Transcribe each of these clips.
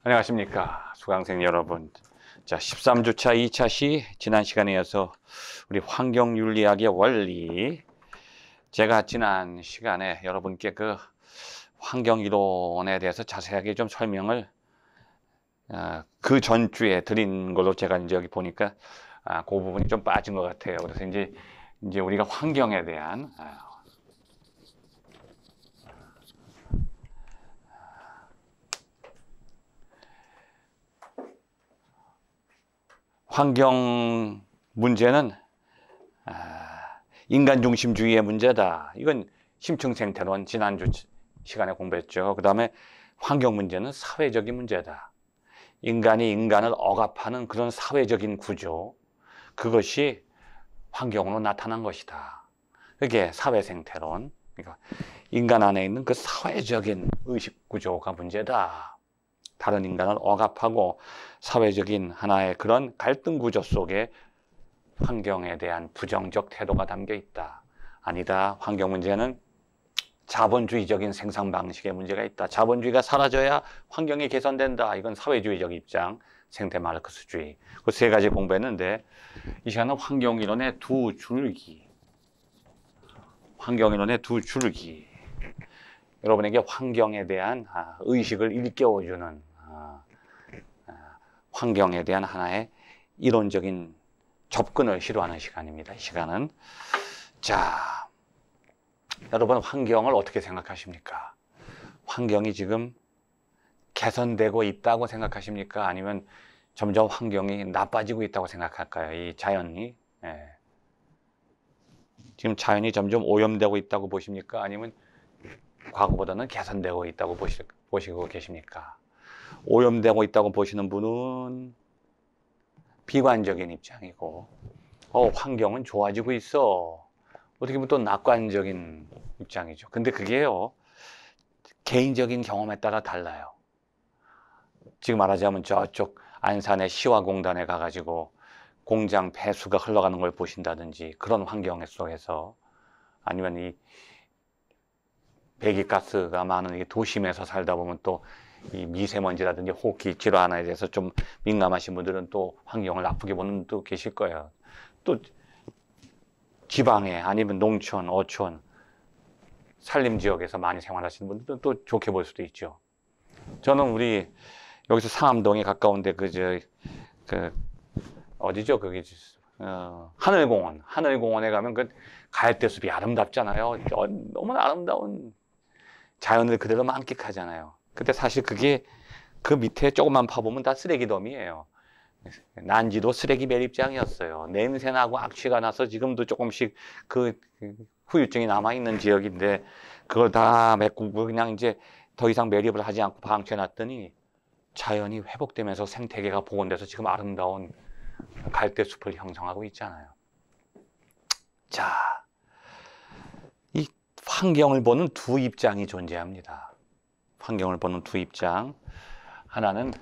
안녕하십니까 수강생 여러분. 자, 13주차 2차 시 지난 시간에 이어서 우리 환경윤리학의 원리, 제가 지난 시간에 여러분께 그 환경이론에 대해서 자세하게 좀 설명을 그 전주에 드린 걸로 제가 이제 여기 보니까 그 부분이 좀 빠진 것 같아요. 그래서 이제 우리가 환경에 대한 환경 문제는 인간 중심주의의 문제다. 이건 심층생태론 지난주 시간에 공부했죠. 그 다음에 환경 문제는 사회적인 문제다. 인간이 인간을 억압하는 그런 사회적인 구조, 그것이 환경으로 나타난 것이다. 이게 사회생태론. 그러니까 인간 안에 있는 그 사회적인 의식 구조가 문제다. 다른 인간을 억압하고 사회적인 하나의 그런 갈등 구조 속에 환경에 대한 부정적 태도가 담겨 있다. 아니다. 환경 문제는 자본주의적인 생산 방식의 문제가 있다. 자본주의가 사라져야 환경이 개선된다. 이건 사회주의적 입장, 생태 마르크스주의. 그 세 가지 공부했는데 이 시간은 환경이론의 두 줄기. 환경이론의 두 줄기. 여러분에게 환경에 대한 의식을 일깨워주는 환경에 대한 하나의 이론적인 접근을 시도하는 시간입니다. 이 시간은. 자, 여러분 환경을 어떻게 생각하십니까? 환경이 지금 개선되고 있다고 생각하십니까? 아니면 점점 환경이 나빠지고 있다고 생각할까요? 이 자연이. 지금 자연이 점점 오염되고 있다고 보십니까? 아니면 과거보다는 개선되고 있다고 보시고 계십니까? 오염되고 있다고 보시는 분은 비관적인 입장이고, 환경은 좋아지고 있어. 어떻게 보면 또 낙관적인 입장이죠. 근데 그게요, 개인적인 경험에 따라 달라요. 지금 말하자면 저쪽 안산의 시화공단에 가가지고 공장 폐수가 흘러가는 걸 보신다든지 그런 환경 속에서, 아니면 이 배기가스가 많은 이 도심에서 살다 보면 또 이 미세먼지라든지 호흡기 질환 하나에 대해서 좀 민감하신 분들은 또 환경을 나쁘게 보는 분도 계실 거예요. 또 지방에 아니면 농촌, 어촌, 산림 지역에서 많이 생활하시는 분들은 또 좋게 볼 수도 있죠. 저는 우리 여기서 상암동에 가까운데 어디죠? 거기 하늘공원에 가면 그 가을대숲이 아름답잖아요. 너무나 아름다운 자연을 그대로 만끽하잖아요. 근데 사실 그게 그 밑에 조금만 파보면 다 쓰레기더미예요. 난지도 쓰레기 매립장이었어요. 냄새나고 악취가 나서 지금도 조금씩 그 후유증이 남아있는 지역인데 그걸 다 메꾸고 그냥 이제 더 이상 매립을 하지 않고 방치해놨더니 자연이 회복되면서 생태계가 복원돼서 지금 아름다운 갈대숲을 형성하고 있잖아요. 자, 이 환경을 보는 두 입장이 존재합니다. 환경을 보는 두 입장. 하나는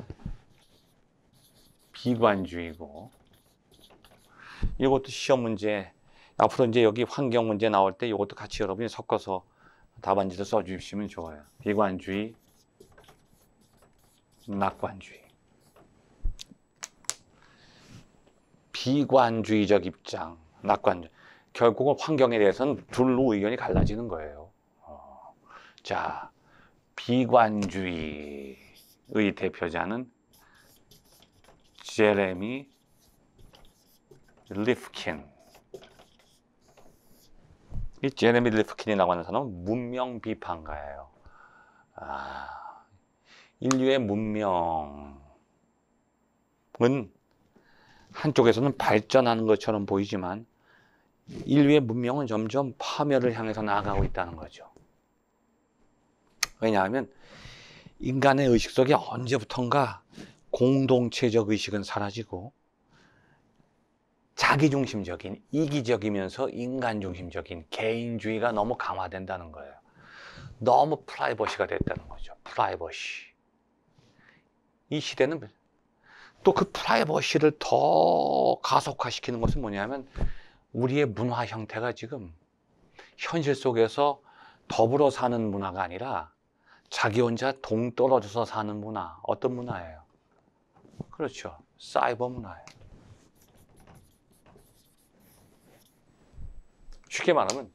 비관주의고, 이것도 시험 문제, 앞으로 이제 여기 환경 문제 나올 때 이것도 같이 여러분이 섞어서 답안지도 써주시면 좋아요. 비관주의, 낙관주의. 비관주의적 입장, 낙관주의. 결국은 환경에 대해서는 둘로 의견이 갈라지는 거예요. 자, 비관주의의 대표자는 제레미 리프킨. 이 제레미 리프킨이라고 하는 사람은 문명 비판가예요. 인류의 문명은 한쪽에서는 발전하는 것처럼 보이지만 인류의 문명은 점점 파멸을 향해서 나아가고 있다는 거죠. 왜냐하면 인간의 의식 속에 언제부턴가 공동체적 의식은 사라지고 자기중심적인, 이기적이면서 인간중심적인 개인주의가 너무 강화된다는 거예요. 너무 프라이버시가 됐다는 거죠. 프라이버시. 이 시대는 또 그 프라이버시를 더 가속화시키는 것은 뭐냐면 우리의 문화 형태가 지금 현실 속에서 더불어 사는 문화가 아니라 자기 혼자 동떨어져서 사는 문화, 어떤 문화예요? 그렇죠. 사이버 문화예요. 쉽게 말하면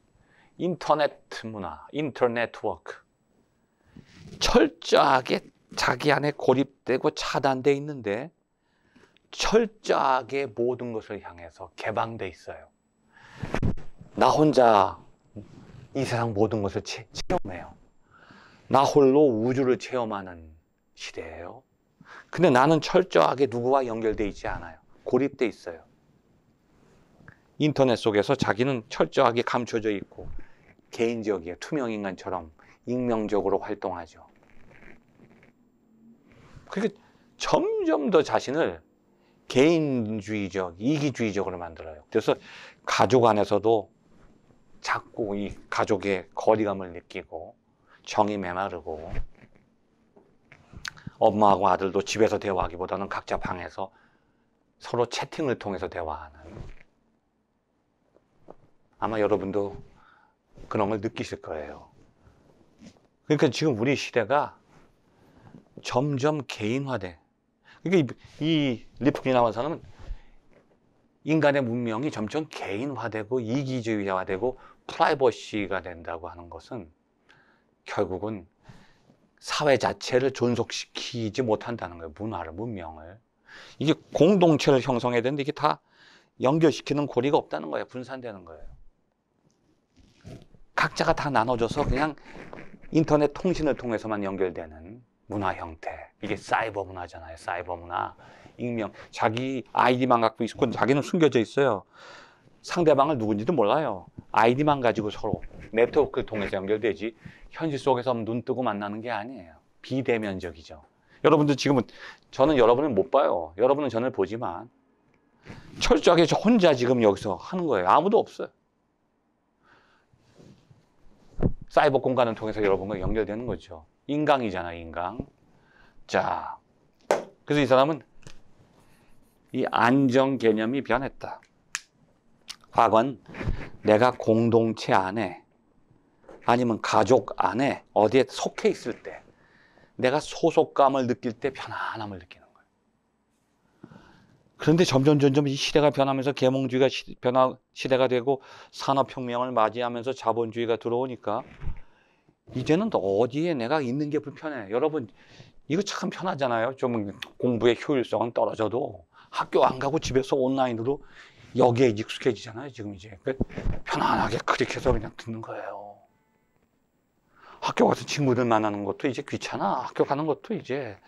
인터넷 문화, 인터네트워크. 철저하게 자기 안에 고립되고 차단되어 있는데 철저하게 모든 것을 향해서 개방되어 있어요. 나 혼자 이 세상 모든 것을 체험해요. 나 홀로 우주를 체험하는 시대예요. 근데 나는 철저하게 누구와 연결되어 있지 않아요. 고립되어 있어요. 인터넷 속에서 자기는 철저하게 감춰져 있고 개인적이에요. 투명인간처럼 익명적으로 활동하죠. 그러니까 점점 더 자신을 개인주의적, 이기주의적으로 만들어요. 그래서 가족 안에서도 자꾸 이 가족의 거리감을 느끼고 정이 메마르고 엄마하고 아들도 집에서 대화하기보다는 각자 방에서 서로 채팅을 통해서 대화하는, 아마 여러분도 그런 걸 느끼실 거예요. 그러니까 지금 우리 시대가 점점 개인화돼. 그러니까 이 리프킨이 나온 사람은 인간의 문명이 점점 개인화되고 이기주의화되고 프라이버시가 된다고 하는 것은 결국은 사회 자체를 존속시키지 못한다는 거예요. 문화를, 문명을. 이게 공동체를 형성해야 되는데 이게 다 연결시키는 고리가 없다는 거예요. 분산되는 거예요. 각자가 다 나눠져서 그냥 인터넷 통신을 통해서만 연결되는 문화 형태. 이게 사이버 문화잖아요. 사이버 문화. 익명. 자기 아이디만 갖고 있고 자기는 숨겨져 있어요. 상대방을 누군지도 몰라요. 아이디만 가지고 서로 네트워크를 통해서 연결되지 현실 속에서 눈 뜨고 만나는 게 아니에요. 비대면적이죠. 여러분들 지금은, 저는 여러분을 못 봐요. 여러분은 저를 보지만 철저하게 저 혼자 지금 여기서 하는 거예요. 아무도 없어요. 사이버 공간을 통해서 여러분과 연결되는 거죠. 인강이잖아요, 인강. 자, 그래서 이 사람은 이 안정 개념이 변했다. 과거는 내가 공동체 안에 아니면 가족 안에 어디에 속해 있을 때 내가 소속감을 느낄 때 편안함을 느끼는 거예요. 그런데 점점 이 시대가 변하면서 계몽주의가 시대가 되고 산업혁명을 맞이하면서 자본주의가 들어오니까 이제는 어디에 내가 있는 게 불편해. 여러분 이거 참 편하잖아요. 좀 공부의 효율성은 떨어져도 학교 안 가고 집에서 온라인으로 여기에 익숙해지잖아요. 지금 이제 편안하게 클릭해서 그냥 듣는 거예요. 학교 가서 친구들 만나는 것도 이제 귀찮아. 학교 가는 것도 이제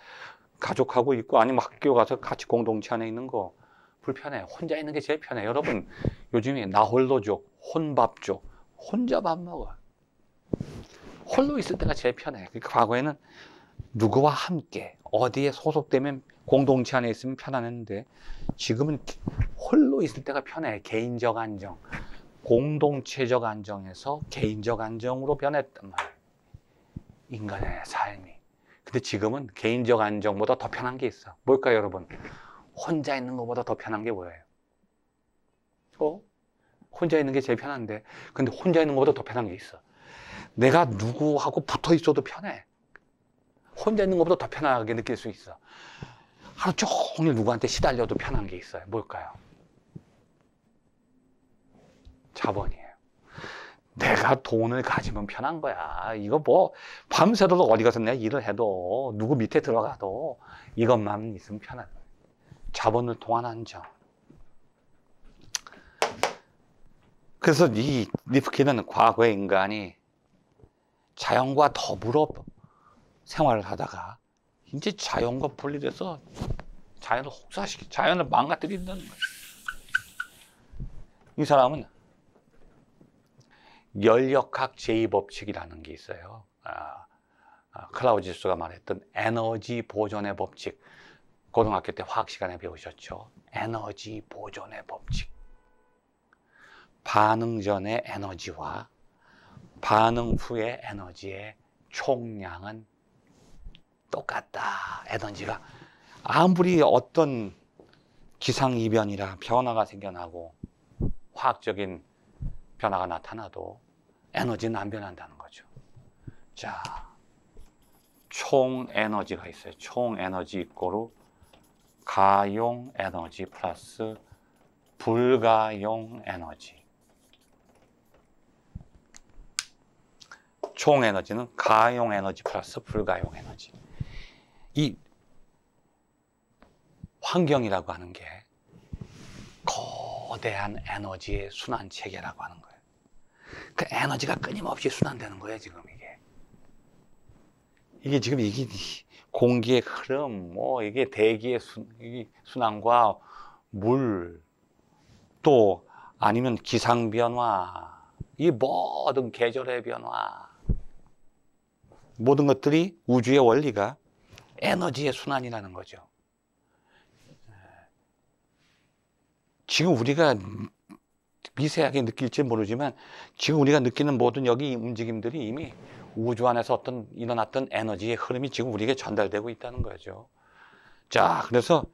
가족하고 있고 아니면 학교 가서 같이 공동체 안에 있는 거 불편해. 혼자 있는 게 제일 편해. 여러분 요즘에 나홀로족, 혼밥족, 혼자 밥 먹어. 홀로 있을 때가 제일 편해. 그러니까 과거에는 누구와 함께 어디에 소속되면 공동체 안에 있으면 편안했는데 지금은 홀로 있을 때가 편해. 개인적 안정, 공동체적 안정에서 개인적 안정으로 변했단 말이에요. 인간의 삶이. 근데 지금은 개인적 안정보다 더 편한 게 있어. 뭘까요, 여러분? 혼자 있는 것보다 더 편한 게 뭐예요? 혼자 있는 게 제일 편한데, 근데 혼자 있는 것보다 더 편한 게 있어. 내가 누구하고 붙어 있어도 편해. 혼자 있는 것보다 더 편하게 느낄 수 있어. 하루 종일 누구한테 시달려도 편한 게 있어요. 뭘까요? 자본이에요. 내가 돈을 가지면 편한 거야. 이거 뭐 밤새도록 어디 가서 내가 일을 해도 누구 밑에 들어가도 이것만 있으면 편한 거예요. 자본을 통한 안정. 그래서 이 리프킨은 과거의 인간이 자연과 더불어 생활을 하다가 이제 자연과 분리돼서 자연을 혹사시키, 자연을 망가뜨린다는 거예요. 이 사람은 열역학 제2법칙이라는 게 있어요. 클라우지우스가 말했던 에너지 보존의 법칙. 고등학교 때 화학 시간에 배우셨죠. 에너지 보존의 법칙. 반응 전의 에너지와 반응 후의 에너지의 총량은 똑같다. 에너지가 아무리 어떤 기상이변이라 변화가 생겨나고 화학적인 변화가 나타나도 에너지는 안 변한다는 거죠. 자, 총 에너지가 있어요. 총 에너지 이꼬르 가용 에너지 플러스 불가용 에너지. 총 에너지는 가용 에너지 플러스 불가용 에너지. 이 환경이라고 하는 게 거대한 에너지의 순환 체계라고 하는 거예요. 그 에너지가 끊임없이 순환되는 거예요, 지금 이게. 이게 지금 이게 공기의 흐름, 뭐 이게 대기의 순환과 물, 또 아니면 기상 변화, 이 모든 계절의 변화, 모든 것들이 우주의 원리가 에너지의 순환이라는 거죠. 지금 우리가 미세하게 느낄지 모르지만 지금 우리가 느끼는 모든 여기 움직임들이 이미 우주 안에서 어떤 일어났던 에너지의 흐름이 지금 우리에게 전달되고 있다는 거죠. 자, 그래서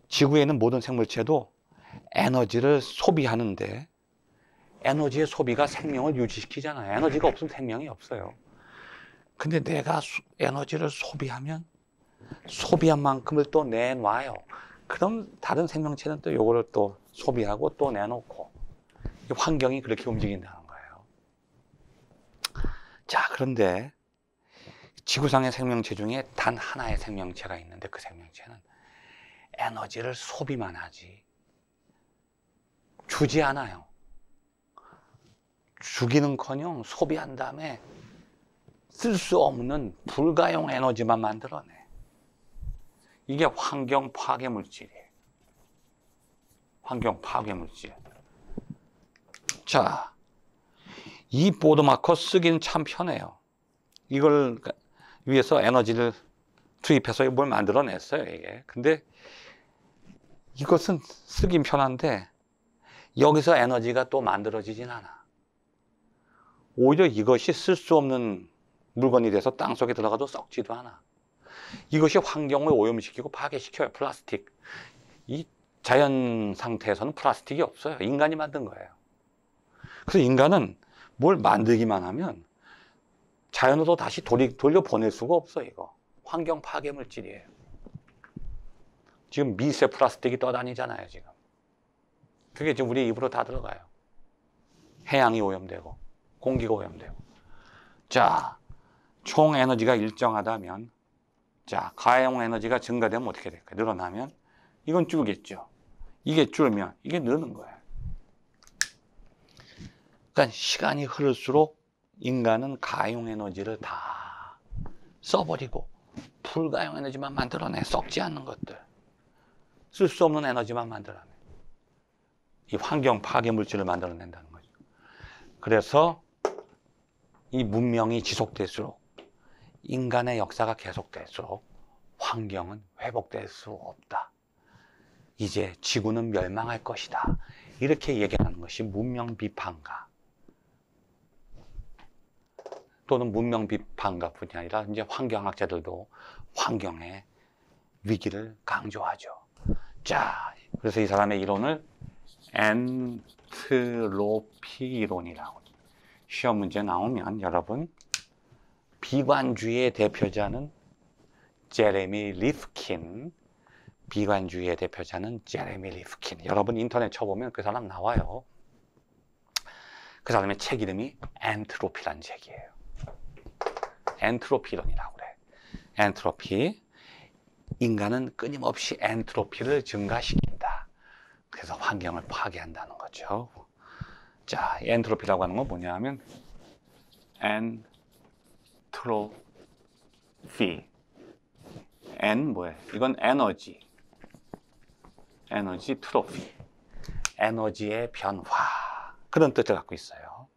지구에 있는 모든 생물체도 에너지를 소비하는데 에너지의 소비가 생명을 유지시키잖아요. 에너지가 없으면 생명이 없어요. 근데 내가 에너지를 소비하면 소비한 만큼을 또 내놔요. 그럼 다른 생명체는 또 요거를 또 소비하고 또 내놓고 환경이 그렇게 움직인다는 거예요. 자, 그런데 지구상의 생명체 중에 단 하나의 생명체가 있는데 그 생명체는 에너지를 소비만 하지 주지 않아요. 주기는커녕 소비한 다음에 쓸 수 없는 불가용 에너지만 만들어내. 이게 환경 파괴 물질이에요. 환경 파괴 물질. 자, 이 보드마커 쓰기는 참 편해요. 이걸 위해서 에너지를 투입해서 뭘 만들어냈어요, 이게. 근데 이것은 쓰긴 편한데 여기서 에너지가 또 만들어지진 않아. 오히려 이것이 쓸 수 없는 물건이 돼서 땅속에 들어가도 썩지도 않아. 이것이 환경을 오염시키고 파괴시켜요. 플라스틱. 이 자연 상태에서는 플라스틱이 없어요. 인간이 만든 거예요. 그래서 인간은 뭘 만들기만 하면 자연으로 다시 돌려보낼 수가 없어. 이거 환경 파괴 물질이에요. 지금 미세 플라스틱이 떠다니잖아요. 지금 그게 지금 우리 입으로 다 들어가요. 해양이 오염되고 공기가 오염되고. 자, 총 에너지가 일정하다면, 자, 가용 에너지가 증가되면 어떻게 될까요? 늘어나면 이건 줄겠죠. 이게 줄면 이게 느는 거예요. 그러니까 시간이 흐를수록 인간은 가용 에너지를 다 써버리고 불가용 에너지만 만들어내. 썩지 않는 것들, 쓸 수 없는 에너지만 만들어내. 이 환경 파괴 물질을 만들어낸다는 거죠. 그래서 이 문명이 지속될수록, 인간의 역사가 계속될수록 환경은 회복될 수 없다. 이제 지구는 멸망할 것이다. 이렇게 얘기하는 것이 문명 비판가 또는 문명 비판가뿐이 아니라 이제 환경학자들도 환경의 위기를 강조하죠. 자, 그래서 이 사람의 이론을 엔트로피 이론이라고. 시험 문제 나오면 여러분 비관주의의 대표자는 제레미 리프킨, 비관주의의 대표자는 제레미 리프킨. 여러분 인터넷 쳐보면 그 사람 나와요. 그 사람의 책 이름이 엔트로피란 책이에요. 엔트로피 이론이라고 그래. 엔트로피. 인간은 끊임없이 엔트로피를 증가시킨다. 그래서 환경을 파괴한다는 거죠. 자, 엔트로피라고 하는 건 뭐냐 하면 엔트로피. 엔 뭐예요? 이건 에너지. 에너지 트로피. 에너지의 변화. 그런 뜻을 갖고 있어요.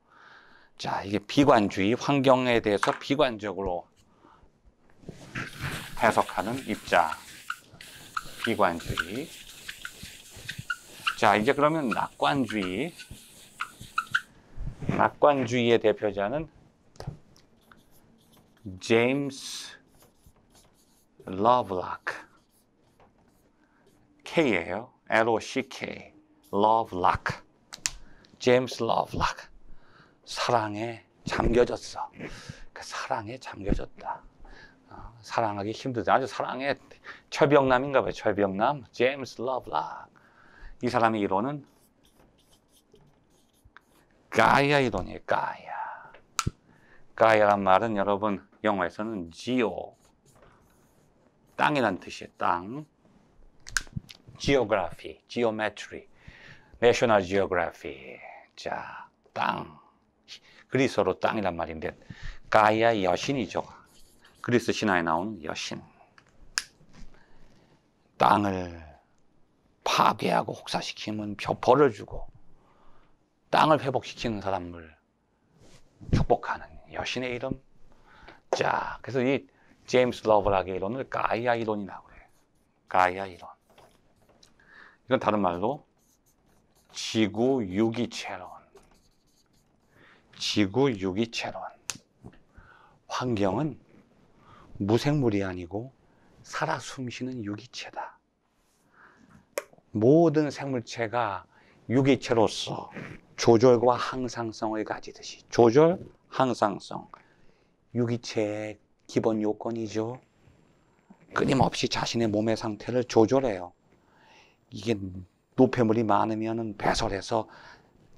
자, 이게 비관주의, 환경에 대해서 비관적으로 해석하는 입장. 비관주의. 자, 이제 그러면 낙관주의. 낙관주의의 대표자는 제임스 러블락. K예요. L-O-C-K. 러블락. 제임스 러블락. 사랑에 잠겨졌어. 그 사랑에 잠겨졌다. 사랑하기 힘들다. 아주 사랑의 철벽남인가 봐요. 철벽남. 제임스 러블락. 이 사람의 이론은 가이아 이론이에요. 가이아. 가이아란 말은 여러분 영어에서는 지오, 땅이란 뜻이에요. 땅. 지오그래피, 지오메트리, 내셔널 지오그래피. 자, 땅. 그리스어로 땅이란 말인데 가이아 여신이죠. 그리스 신화에 나오는 여신. 땅을 파괴하고 혹사시키면 벌을 주고 땅을 회복시키는 사람을 축복하는 여신의 이름. 자, 그래서 이 제임스 러블락의 이론을 가이아 이론이라고 해요. 가이아 이론. 이건 다른 말로 지구 유기체론. 지구 유기체론. 환경은 무생물이 아니고 살아 숨쉬는 유기체다. 모든 생물체가 유기체로서 조절과 항상성을 가지듯이, 조절, 항상성, 유기체의 기본 요건이죠. 끊임없이 자신의 몸의 상태를 조절해요. 이게 노폐물이 많으면 배설해서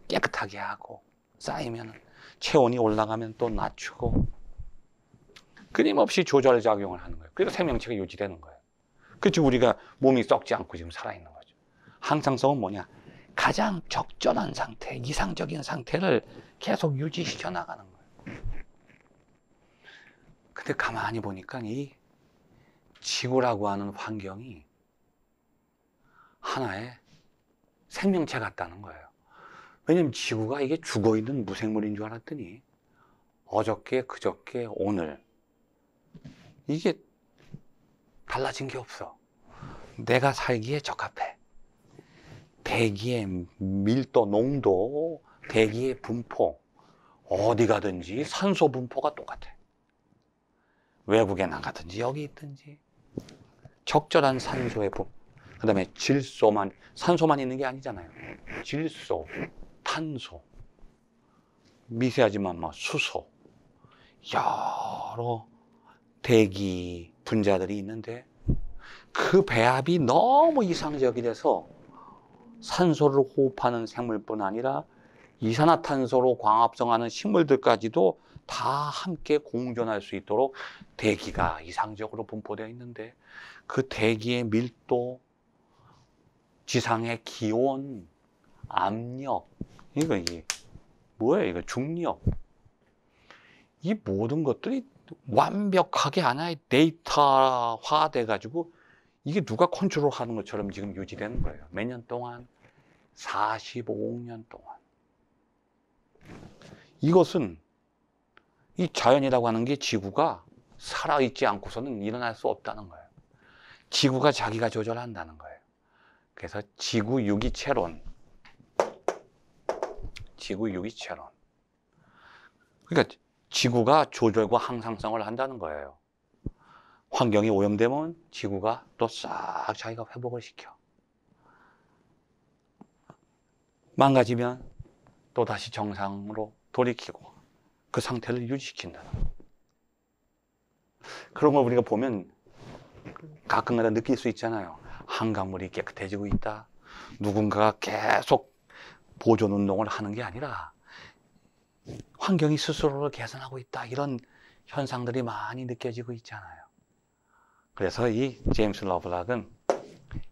깨끗하게 하고, 쌓이면 체온이 올라가면 또 낮추고, 끊임없이 조절 작용을 하는 거예요. 그래서 생명체가 유지되는 거예요. 그렇지, 우리가 몸이 썩지 않고 지금 살아있는 거죠. 항상성은 뭐냐? 가장 적절한 상태, 이상적인 상태를 계속 유지시켜 나가는 거예요. 근데 가만히 보니까 이 지구라고 하는 환경이 하나의 생명체 같다는 거예요. 왜냐면 지구가 이게 죽어있는 무생물인 줄 알았더니 어저께, 그저께, 오늘 이게 달라진 게 없어. 내가 살기에 적합해. 대기의 밀도, 농도, 대기의 분포, 어디 가든지 산소 분포가 똑같아. 외국에 나가든지 여기 있든지 적절한 산소의 분포. 그 다음에 질소만, 산소만 있는 게 아니잖아요. 질소, 탄소, 미세하지만 뭐 수소, 여러 대기 분자들이 있는데 그 배합이 너무 이상적이라서 산소를 호흡하는 생물뿐 아니라 이산화탄소로 광합성하는 식물들까지도 다 함께 공존할 수 있도록 대기가 이상적으로 분포되어 있는데 그 대기의 밀도, 지상의 기온, 압력, 이게 뭐예요? 이거 중력. 이 모든 것들이 완벽하게 하나의 데이터화 돼가지고 이게 누가 컨트롤하는 것처럼 지금 유지되는 거예요. 몇 년 동안? 45억 년 동안. 이것은 이 자연이라고 하는 게 지구가 살아있지 않고서는 일어날 수 없다는 거예요. 지구가 자기가 조절한다는 거예요. 그래서 지구 유기체론. 지구 유기체론. 그러니까 지구가 조절과 항상성을 한다는 거예요. 환경이 오염되면 지구가 또 싹 자기가 회복을 시켜. 망가지면 또 다시 정상으로 돌이키고 그 상태를 유지시킨다. 그런 걸 우리가 보면 가끔가다 느낄 수 있잖아요. 한강물이 깨끗해지고 있다. 누군가가 계속 보존 운동을 하는 게 아니라 환경이 스스로를 개선하고 있다. 이런 현상들이 많이 느껴지고 있잖아요. 그래서 이 제임스 러블락은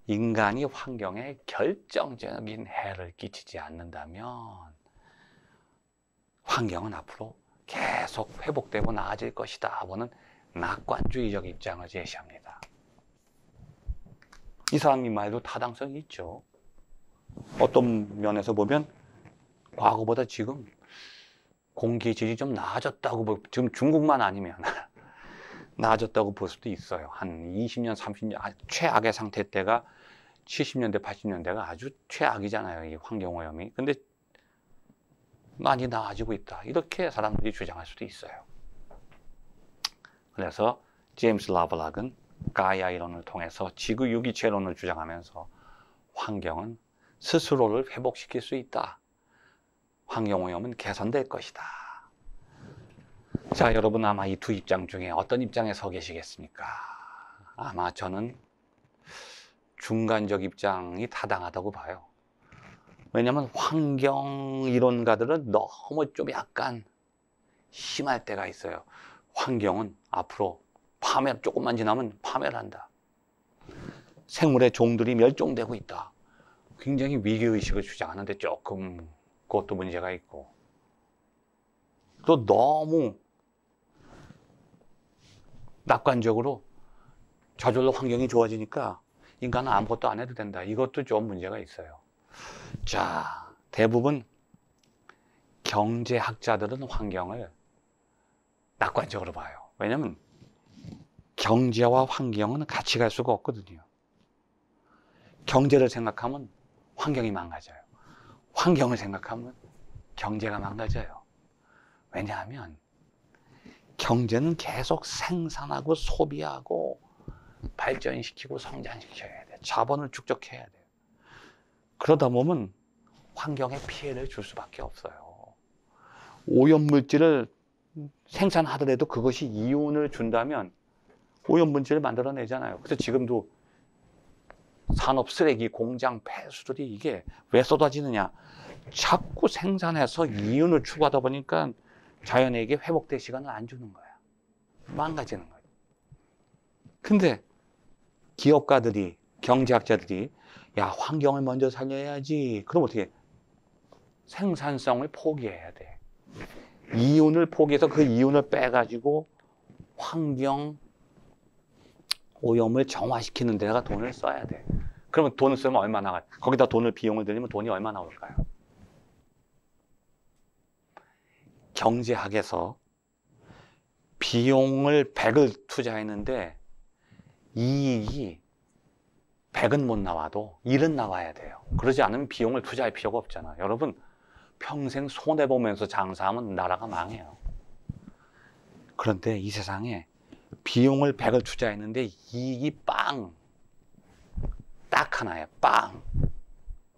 인간이 환경에 결정적인 해를 끼치지 않는다면 환경은 앞으로 계속 회복되고 나아질 것이다 하고는 낙관주의적 입장을 제시합니다. 이 사람이 말도 타당성이 있죠. 어떤 면에서 보면 과거보다 지금 공기 질이 좀 나아졌다고, 지금 중국만 아니면 나아졌다고 볼 수도 있어요. 한 20년, 30년, 최악의 상태 때가 70년대, 80년대가 아주 최악이잖아요. 이 환경오염이. 근데 많이 나아지고 있다. 이렇게 사람들이 주장할 수도 있어요. 그래서 제임스 러블락은 가이아 이론을 통해서 지구 유기체론을 주장하면서 환경은 스스로를 회복시킬 수 있다. 환경오염은 개선될 것이다. 자, 여러분 아마 이 두 입장 중에 어떤 입장에 서 계시겠습니까? 아마 저는 중간적 입장이 타당하다고 봐요. 왜냐하면 환경 이론가들은 너무 좀 약간 심할 때가 있어요. 환경은 앞으로 조금만 지나면 파멸한다. 생물의 종들이 멸종되고 있다. 굉장히 위기의식을 주장하는데 조금 그것도 문제가 있고, 또 너무 낙관적으로 저절로 환경이 좋아지니까 인간은 아무것도 안 해도 된다. 이것도 좀 문제가 있어요. 자, 대부분 경제학자들은 환경을 낙관적으로 봐요. 왜냐하면 경제와 환경은 같이 갈 수가 없거든요. 경제를 생각하면 환경이 망가져요. 환경을 생각하면 경제가 망가져요. 왜냐하면 경제는 계속 생산하고 소비하고 발전시키고 성장시켜야 돼. 자본을 축적해야 돼. 그러다 보면 환경에 피해를 줄 수밖에 없어요. 오염물질을 생산하더라도 그것이 이윤을 준다면 오염물질을 만들어내잖아요. 그래서 지금도 산업 쓰레기, 공장 폐수들이 이게 왜 쏟아지느냐? 자꾸 생산해서 이윤을 추구하다 보니까 자연에게 회복될 시간을 안 주는 거야. 망가지는 거야. 근데 기업가들이, 경제학자들이 야, 환경을 먼저 살려야지. 그럼 어떻게? 생산성을 포기해야 돼. 이윤을 포기해서 그 이윤을 빼가지고 환경 오염을 정화시키는 데다가 돈을 써야 돼. 그러면 돈을 쓰면 얼마나 나가? 거기다 비용을 들이면 돈이 얼마나 나올까요? 경제학에서 비용을 100을 투자했는데 이익이 100은 못 나와도 1은 나와야 돼요. 그러지 않으면 비용을 투자할 필요가 없잖아요. 여러분, 평생 손해보면서 장사하면 나라가 망해요. 그런데 이 세상에 비용을 100을 투자했는데 이익이 빵! 딱 하나예요. 빵!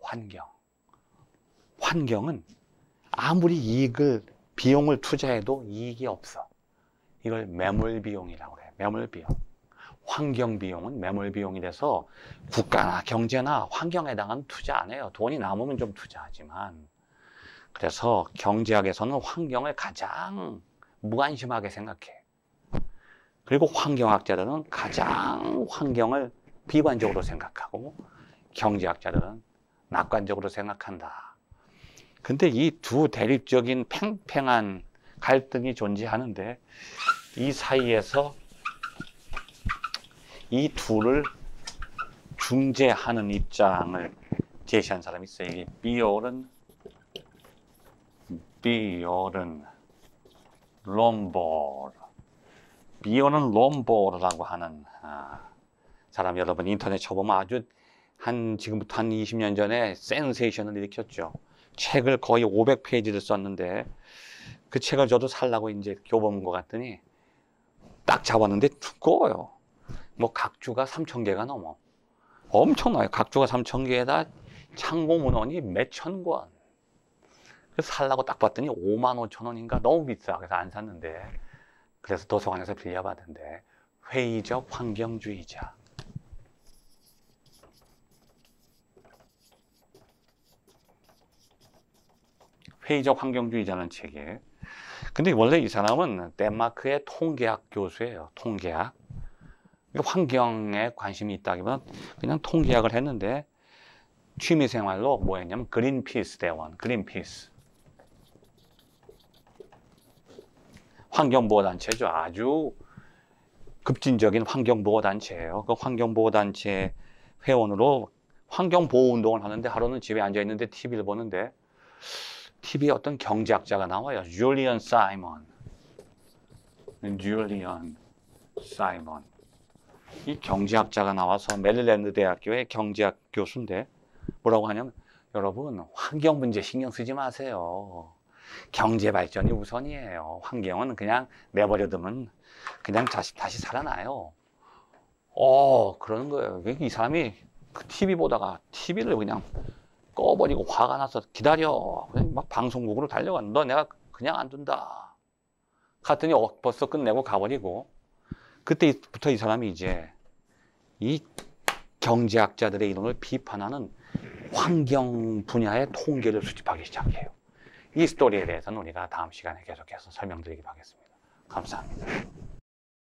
환경. 환경은 아무리 비용을 투자해도 이익이 없어. 이걸 매몰비용이라고 해요. 매몰비용. 환경비용은 매몰비용이 돼서 국가나 경제나 환경에 해당하는 투자 안 해요. 돈이 남으면 좀 투자하지만. 그래서 경제학에서는 환경을 가장 무관심하게 생각해. 그리고 환경학자들은 가장 환경을 비관적으로 생각하고 경제학자들은 낙관적으로 생각한다. 근데 이 두 대립적인 팽팽한 갈등이 존재하는데 이 사이에서 이 둘을 중재하는 입장을 제시한 사람이 있어요. 이게 비오른 롬보르라고 하는 사람, 여러분 인터넷 쳐보면 아주 지금부터 한 20년 전에 센세이션을 일으켰죠. 책을 거의 500페이지를 썼는데 그 책을 저도 살라고 이제 교보문 거 갔더니 딱 잡았는데 두꺼워요. 뭐 각주가 3,000개가 넘어. 엄청나요. 각주가 3,000개에다 참고문헌이 몇천 권. 그래서 살라고 딱 봤더니 55,000원인가 너무 비싸. 그래서 안 샀는데, 그래서 도서관에서 빌려봤는데 회의적 환경주의자. 회의적 환경주의자는 책이에요. 근데 원래 이 사람은 덴마크의 통계학 교수예요. 통계학. 환경에 관심이 있다기보다 그냥 통계학을 했는데 취미생활로 뭐 했냐면 그린피스 대원, 그린피스. 환경보호단체죠. 아주 급진적인 환경보호단체예요. 그 환경보호단체 회원으로 환경보호운동을 하는데 하루는 집에 앉아있는데 TV를 보는데 TV에 어떤 경제학자가 나와요. 줄리언 사이먼. 이 경제학자가 나와서 메릴랜드 대학교의 경제학 교수인데 뭐라고 하냐면 여러분 환경 문제 신경 쓰지 마세요. 경제 발전이 우선이에요. 환경은 그냥 내버려두면 그냥 다시 살아나요. 그러는 거예요. 이 사람이 그 TV 보다가 TV를 그냥 꺼버리고 화가 나서 기다려. 그냥 막 방송국으로 달려가. 너 내가 그냥 안 둔다. 갔더니 벌써 끝내고 가버리고, 그때부터 이 사람이 이제 이 경제학자들의 이론을 비판하는 환경 분야의 통계를 수집하기 시작해요. 이 스토리에 대해서는 우리가 다음 시간에 계속해서 설명드리기로 하겠습니다. 감사합니다.